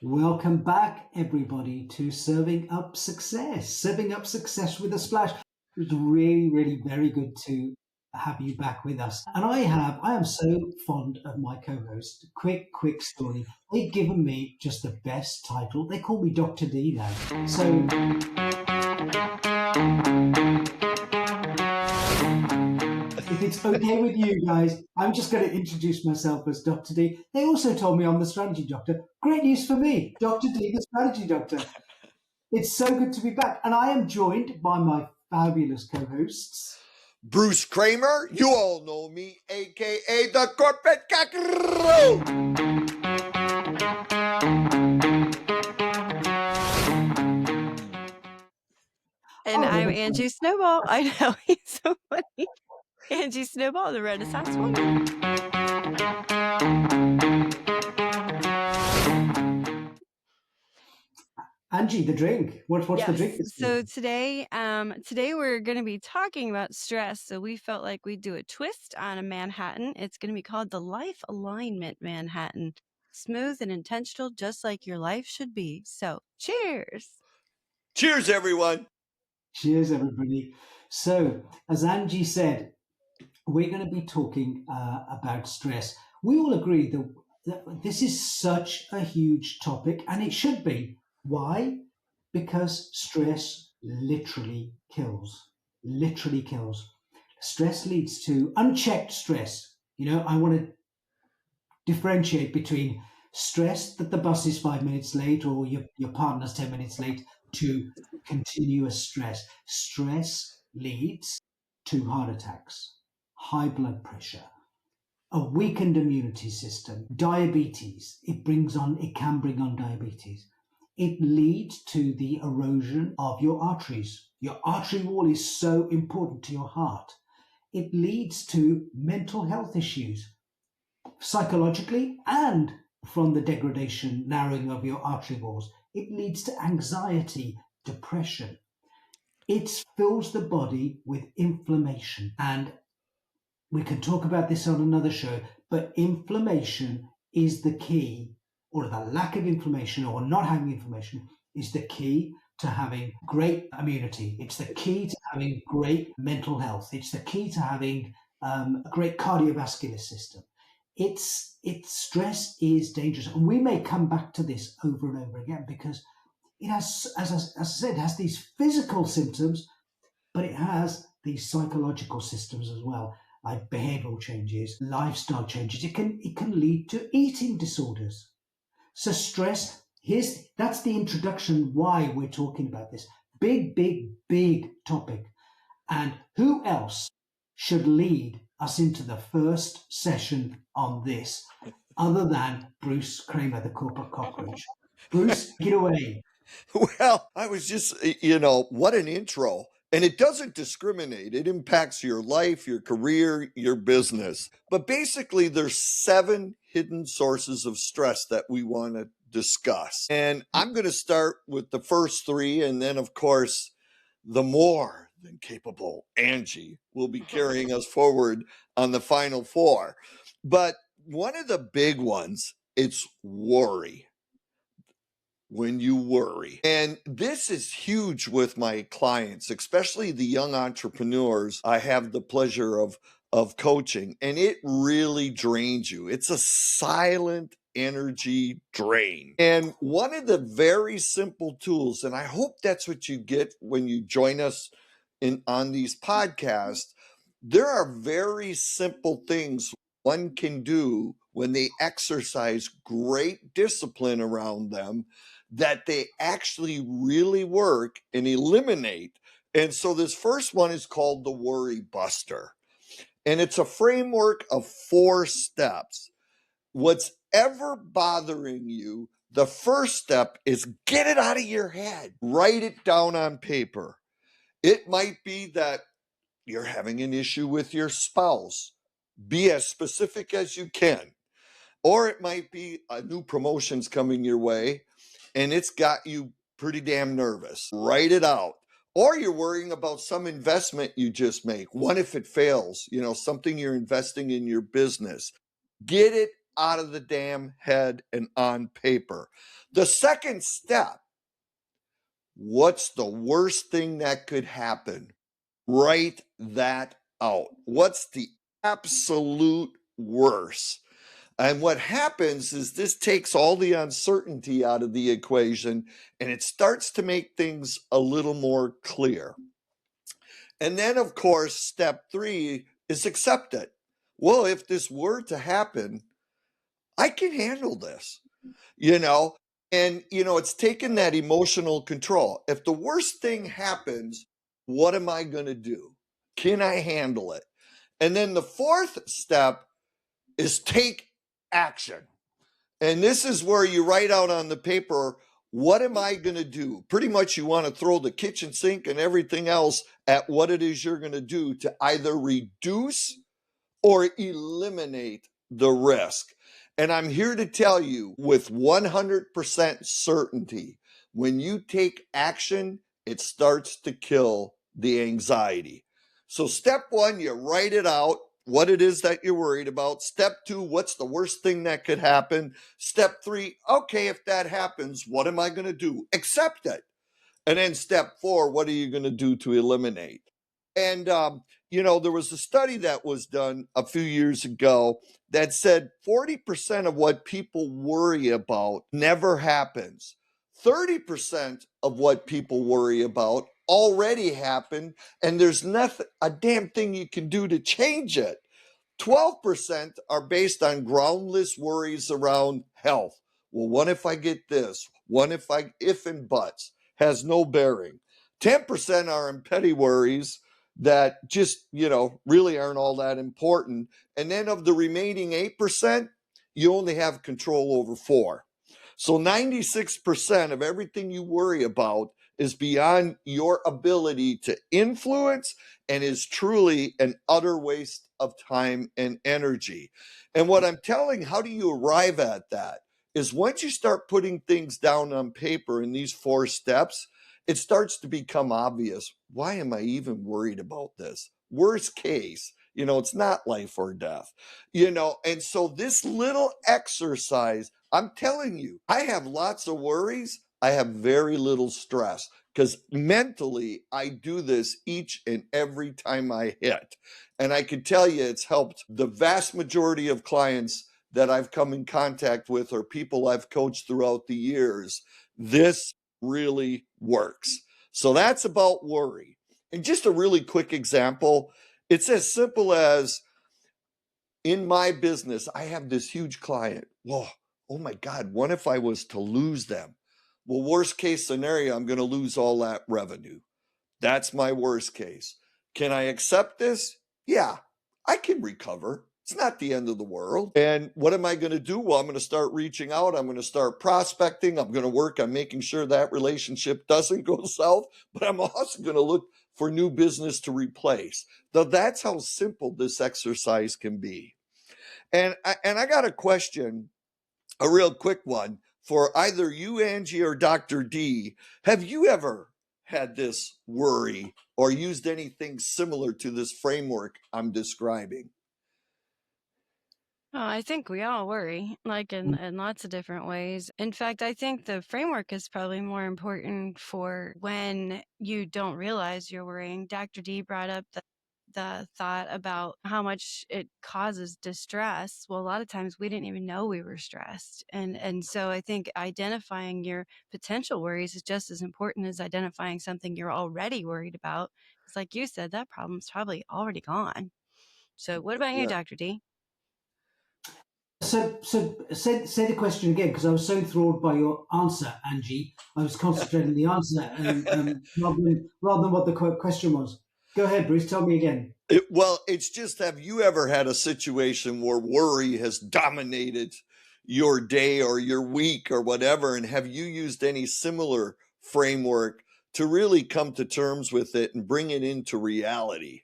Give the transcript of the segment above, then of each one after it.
Welcome back, everybody, to Serving Up Success with a Splash. It's really, really very good to have you back with us. And I am so fond of my co-host. Quick story. They've given me just the best title. They call me Dr. D now. So if it's okay with you guys, I'm just going to introduce myself as Dr. D. They also told me I'm the strategy doctor. Great news for me, Dr. D, the strategy doctor. It's so good to be back. And I am joined by my fabulous co-hosts. Bruce Kramer, you all know me, a.k.a. the Corporate Cockerel. And I'm Angie Snowball. I know, he's so funny. Angie Snowball, the Renaissance woman. Angie, the drink. What's the drink? So today we're going to be talking about stress. So we felt like we'd do a twist on a Manhattan. It's going to be called the Life Alignment Manhattan. Smooth and intentional, just like your life should be. So cheers. Cheers, everyone. Cheers, everybody. So, as Angie said, we're going to be talking about stress. We all agree that this is such a huge topic, and it should be. Why? Because stress literally kills. Literally kills. Stress leads to unchecked stress. You know, I want to differentiate between stress that the bus is 5 minutes late or your partner's 10 minutes late to continuous stress. Stress leads to heart attacks, high blood pressure, a weakened immunity system, diabetes. It can bring on diabetes. It leads to the erosion of your arteries. Your artery wall is so important to your heart. It leads to mental health issues, psychologically, and from the degradation, narrowing of your artery walls. It leads to anxiety, depression. It fills the body with inflammation. And we can talk about this on another show, but inflammation is the key, or the lack of inflammation or not having inflammation is the key to having great immunity. It's the key to having great mental health. It's the key to having a great cardiovascular system. Stress is dangerous. And we may come back to this over and over again because it has, as I said, has these physical symptoms, but it has these psychological systems as well, like behavioral changes, lifestyle changes. It can lead to eating disorders. So stress, that's the introduction why we're talking about this. Big topic. And who else should lead us into the first session on this other than Bruce Kramer, the corporate cockroach? Bruce, get away. Well, I was just, what an intro. And it doesn't discriminate. It impacts your life, your career, your business. But basically, there's 7 hidden sources of stress that we want to discuss. And I'm going to start with the first 3. And then, of course, the more than capable Angie will be carrying us forward on the final 4. But one of the big ones, it's worry. When you worry. And this is huge with my clients, especially the young entrepreneurs I have the pleasure of coaching. And it really drains you. It's a silent energy drain. And one of the very simple tools, and I hope that's what you get when you join us on these podcasts, there are very simple things one can do when they exercise great discipline around them that they actually really work and eliminate. And so this first one is called the Worry Buster. And it's a framework of 4 steps. What's ever bothering you, the first step is get it out of your head. Write it down on paper. It might be that you're having an issue with your spouse. Be as specific as you can. Or it might be a new promotion's coming your way and it's got you pretty damn nervous. Write it out. Or you're worrying about some investment you just make. What if it fails? Something you're investing in your business. Get it out of the damn head and on paper. The second step, what's the worst thing that could happen? Write that out. What's the absolute worst? And what happens is this takes all the uncertainty out of the equation and it starts to make things a little more clear. And then, of course, step 3 is accept it. Well, if this were to happen, I can handle this, you know? And, it's taking that emotional control. If the worst thing happens, what am I going to do? Can I handle it? And then the fourth step is take action. And this is where you write out on the paper, what am I going to do? Pretty much you want to throw the kitchen sink and everything else at what it is you're going to do to either reduce or eliminate the risk. And I'm here to tell you with 100% certainty, when you take action, it starts to kill the anxiety. So step 1, you write it out, what it is that you're worried about. Step 2, what's the worst thing that could happen? Step 3, okay, if that happens, what am I going to do? Accept it. And then step 4, what are you going to do to eliminate? And, there was a study that was done a few years ago that said 40% of what people worry about never happens. 30% of what people worry about already happened, and there's nothing, a damn thing you can do to change it. 12% are based on groundless worries around health. Well, what if I get this? What if and buts? Has no bearing. 10% are in petty worries that just, really aren't all that important. And then of the remaining 8%, you only have control over 4. So 96% of everything you worry about is beyond your ability to influence and is truly an utter waste of time and energy. And what I'm telling, how do you arrive at that? Is once you start putting things down on paper in these 4 steps, it starts to become obvious. Why am I even worried about this? Worst case, it's not life or death, and so this little exercise, I'm telling you, I have lots of worries. I have very little stress because mentally I do this each and every time I hit. And I can tell you it's helped the vast majority of clients that I've come in contact with or people I've coached throughout the years. This really works. So that's about worry. And just a really quick example, it's as simple as in my business, I have this huge client. Whoa, oh my God, what if I was to lose them? Well, worst case scenario, I'm going to lose all that revenue. That's my worst case. Can I accept this? Yeah, I can recover. It's not the end of the world. And what am I going to do? Well, I'm going to start reaching out. I'm going to start prospecting. I'm going to work on making sure that relationship doesn't go south, but I'm also going to look for new business to replace. Though that's how simple this exercise can be. And I got a question, a real quick one for either you, Angie, or Dr. D. Have you ever had this worry or used anything similar to this framework I'm describing? Oh, I think we all worry, like in lots of different ways. In fact, I think the framework is probably more important for when you don't realize you're worrying. Dr. D brought up the thought about how much it causes distress. Well, a lot of times we didn't even know we were stressed. And so I think identifying your potential worries is just as important as identifying something you're already worried about. It's like you said, that problem's probably already gone. So what about you, Yeah. Dr. D? So say the question again because I was so enthralled by your answer, Angie. I was concentrating on the answer rather than what the question was. Go ahead, Bruce. Tell me again. Well, it's just, have you ever had a situation where worry has dominated your day or your week or whatever? And have you used any similar framework to really come to terms with it and bring it into reality?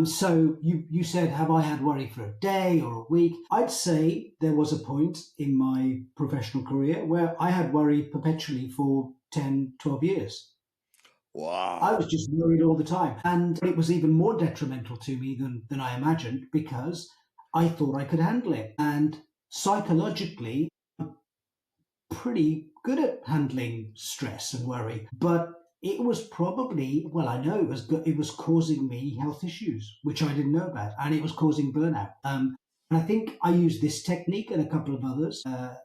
So you said, have I had worry for a day or a week? I'd say there was a point in my professional career where I had worry perpetually for 10, 12 years. I Wow. was just worried all the time. And it was even more detrimental to me than I imagined because I thought I could handle it. And psychologically, pretty good at handling stress and worry, but it was probably, well, I know it was causing me health issues, which I didn't know about, and it was causing burnout. And I think I used this technique and a couple of others. I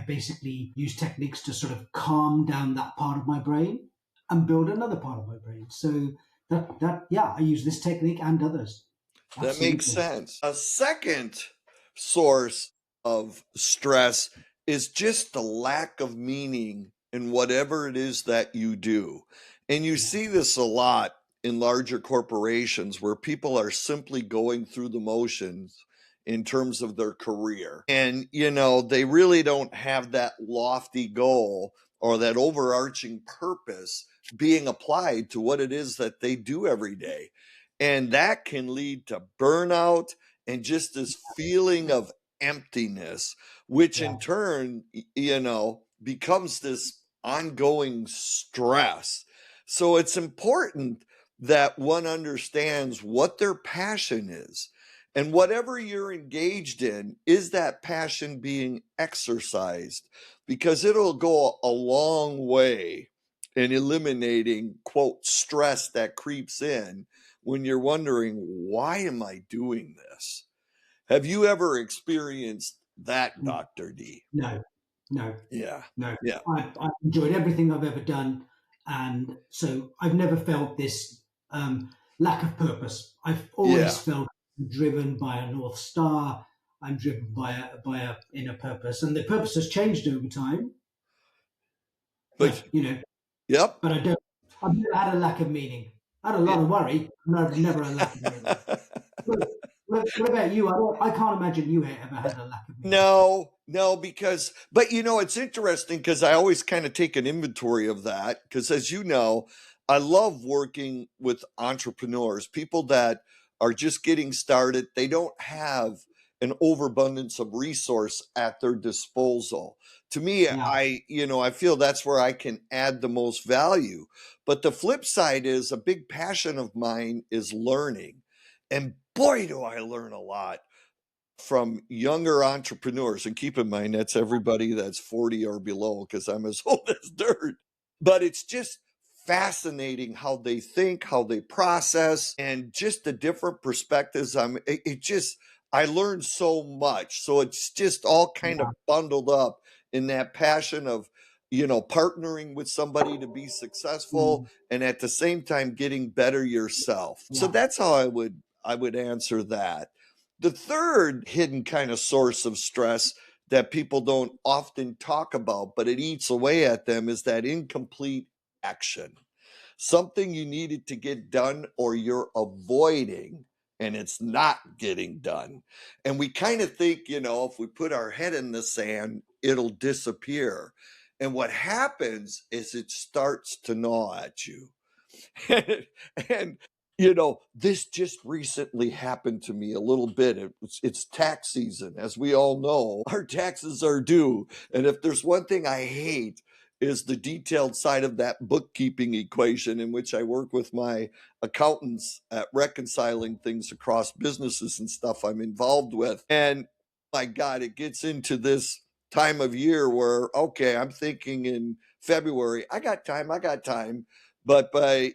basically use techniques to sort of calm down that part of my brain and build another part of my brain. So yeah, I use this technique and others. That makes Absolutely. sense. A second source of stress is just the lack of meaning in whatever it is that you do. And you Yeah. see this a lot in larger corporations where people are simply going through the motions in terms of their career. And, they really don't have that lofty goal or that overarching purpose being applied to what it is that they do every day. And that can lead to burnout and just this feeling of emptiness, which Yeah. in turn, becomes this ongoing stress. So it's important that one understands what their passion is. And whatever you're engaged in, is that passion being exercised? Because it'll go a long way in eliminating, quote, stress that creeps in when you're wondering, why am I doing this? Have you ever experienced that, Dr. D? No, no. Yeah. No, Yeah. I've enjoyed everything I've ever done, and so I've never felt this lack of purpose. I've always Yeah. felt driven by a north star. I'm driven by a inner purpose, and the purpose has changed over time. But, But yep. but I don't. I've never had a lack of meaning. I had a lot of worry, but never a lack of meaning. What, what about you? I can't imagine you ever had a lack of meaning. No, but it's interesting because I always kind of take an inventory of that. Because as you know, I love working with entrepreneurs, people that are just getting started. They don't have an overabundance of resource at their disposal. To me, Yeah, I feel that's where I can add the most value. But the flip side is a big passion of mine is learning. And boy, do I learn a lot from younger entrepreneurs. And keep in mind, that's everybody that's 40 or below, because I'm as old as dirt. But it's just fascinating how they think, how they process, and just the different perspectives. I learned so much. So it's just all kind yeah, of bundled up in that passion of, partnering with somebody to be successful mm, and at the same time getting better yourself. So yeah, that's how I would answer that. The third hidden kind of source of stress that people don't often talk about, but it eats away at them, is that incomplete action. Something you needed to get done or you're avoiding and it's not getting done. And we kind of think, if we put our head in the sand, it'll disappear. And what happens is it starts to gnaw at you. and this just recently happened to me a little bit. It's tax season, as we all know. Our taxes are due, and if there's one thing I hate, is the detailed side of that bookkeeping equation, in which I work with my accountants at reconciling things across businesses and stuff I'm involved with. And my God, it gets into this time of year where, okay, I'm thinking in February, I got time. But I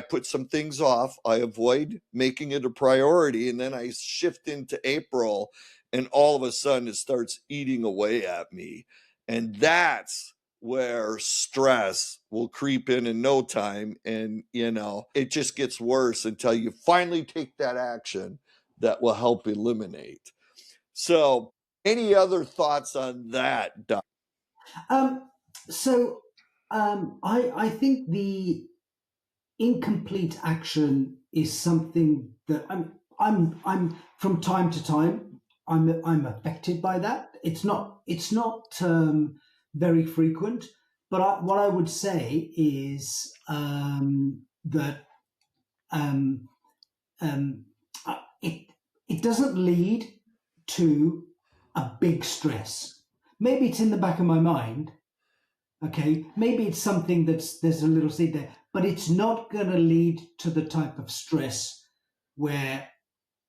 put some things off. I avoid making it a priority. And then I shift into April, and all of a sudden it starts eating away at me. And that's where stress will creep in no time. And, it just gets worse until you finally take that action that will help eliminate. So, any other thoughts on that, Doc? Um, so I think the incomplete action is something that I'm from time to time I'm affected by that. It's not very frequent, but what I would say is that um, um, it it doesn't lead to a big stress. Maybe it's in the back of my mind, Okay, maybe it's something there's a little seed there, but it's not going to lead to the type of stress where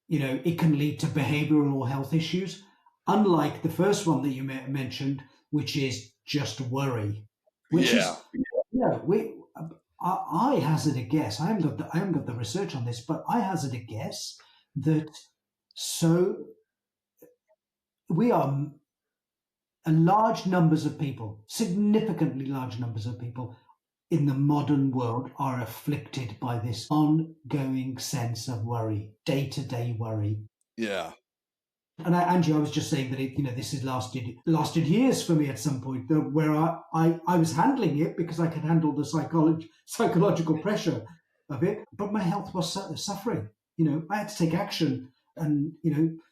it can lead to behavioral or health issues, unlike the first one that you mentioned, which is just worry, which Yeah. is we. I hazard a guess. I haven't got the research on this, but I hazard a guess that so we are large numbers of people, significantly large numbers of people in the modern world are afflicted by this ongoing sense of worry, day-to-day worry. Yeah. And Angie, I was just saying that this has lasted years for me at some point, where I was handling it because I could handle the psychological pressure of it, but my health was suffering. I had to take action, and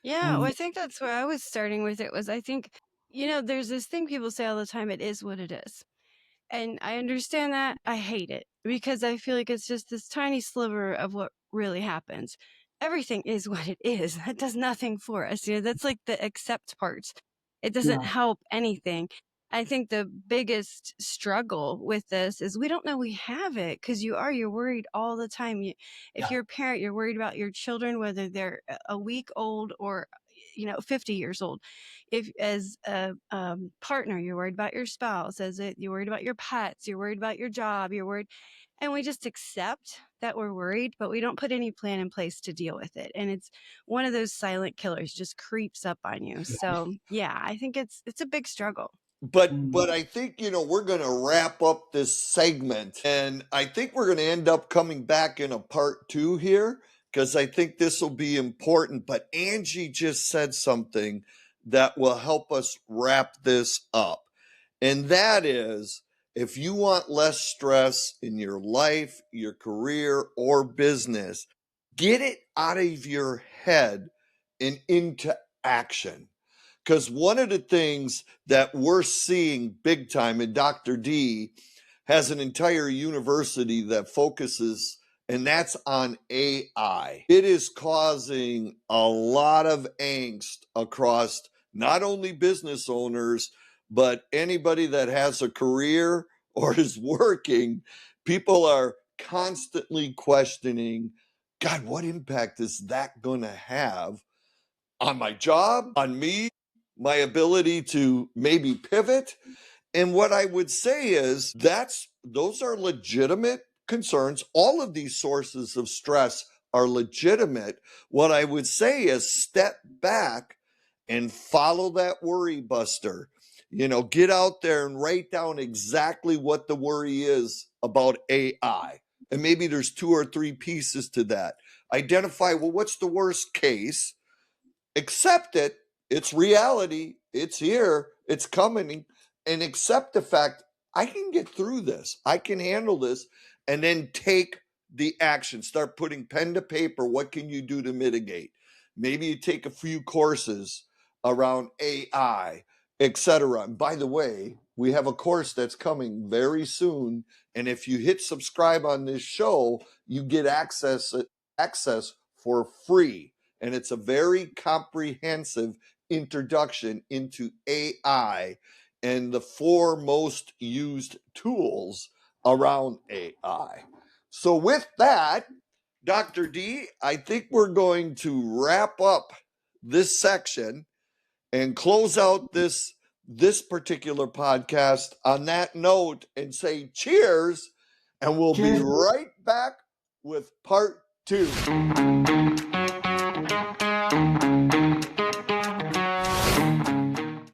Yeah, well, I think that's where I was starting with it was I think, there's this thing people say all the time, it is what it is. And I understand that. I hate it because I feel like it's just this tiny sliver of what really happens. Everything is what it is. That does nothing for us. That's like the accept part. It doesn't help anything. I think the biggest struggle with this is we don't know we have it because you're worried all the time. If you're a parent, you're worried about your children, whether they're a week old or 50 years old. If as a partner, you're worried about your spouse, you're worried about your pets, you're worried about your job, you're worried, and we just accept that we're worried, but we don't put any plan in place to deal with it. And it's one of those silent killers, just creeps up on you. So yeah, I think it's a big struggle. But I think we're going to wrap up this segment, and I think we're going to end up coming back in a part 2 here because I think this will be important. But Angie just said something that will help us wrap this up, and that is, if you want less stress in your life, your career, or business, get it out of your head and into action. Because one of the things that we're seeing big time, and Dr. D has an entire university that focuses, and that's on AI. It is causing a lot of angst across not only business owners, but anybody that has a career or is working. People are constantly questioning, God, what impact is that going to have on my job, on me, my ability to maybe pivot? And what I would say is those are legitimate concerns. All of these sources of stress are legitimate. What I would say is step back and follow that worry buster. Get out there and write down exactly what the worry is about AI. And maybe there's 2 or 3 pieces to that. Identify, well, what's the worst case? Accept it. It's reality. It's here. It's coming. And accept the fact I can get through this. I can handle this. And then take the action. Start putting pen to paper. What can you do to mitigate? Maybe you take a few courses around AI, etc. And by the way, we have a course that's coming very soon. And if you hit subscribe on this show, you get access for free. And it's a very comprehensive introduction into AI and the 4 most used tools around AI. So with that, Dr. D, I think we're going to wrap up this section and close out this particular podcast on that note and say cheers, and we'll be right back with part 2.